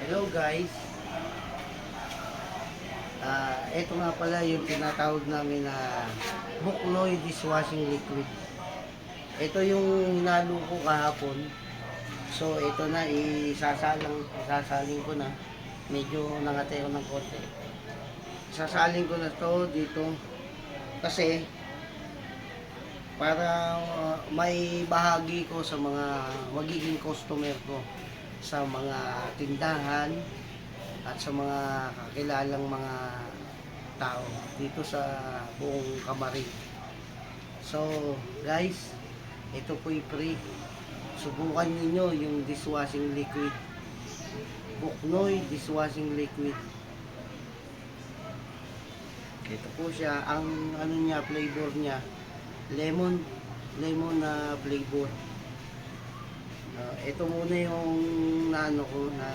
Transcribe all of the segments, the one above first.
Hello guys. Ito nga pala yung tinatawag namin na Buknoy dishwashing liquid. Ito yung hinalo ko kahapon. So ito na isasaling ko na. Medyo nangatay ko ng konti. Isasaling ko na to dito kasi para may bahagi ko sa mga magiging customer ko sa mga tindahan at sa mga kakilalang mga tao dito sa buong Kamarin. So guys, ito po'y free. Subukan niyo yung dishwashing liquid. Buknoy dishwashing liquid. Ito po siya, ang ano niya, flavor niya, lemon na flavor. Ito muna yung naano ko na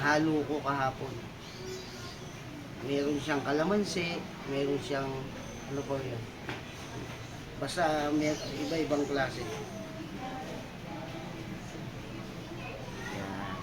halo ko kahapon. Meron siyang kalamansi, meron siyang ano po yun. Basta may iba-ibang klase. Yan.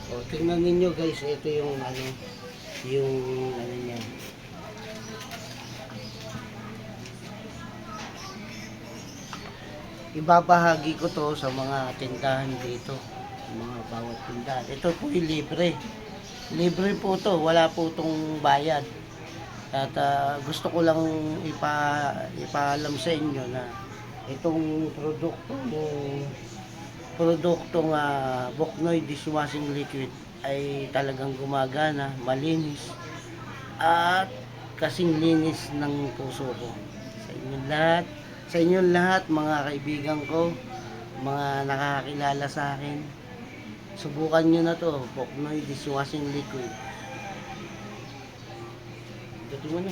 O, tingnan ninyo guys, ito yung ano niya. Ibabahagi ko to sa mga tindahan dito, mga bawat tindahan. Ito po yung libre. Libre po to, wala po tong bayad. At gusto ko lang ipaalam sa inyo na itong produktong Buknoy dishwashing liquid ay talagang gumagana, malinis at kasing linis ng puso ko. Sa inyong lahat mga kaibigan ko, mga nakakakilala sa akin, subukan nyo na to, Buknoy dishwashing liquid. Ito mo na.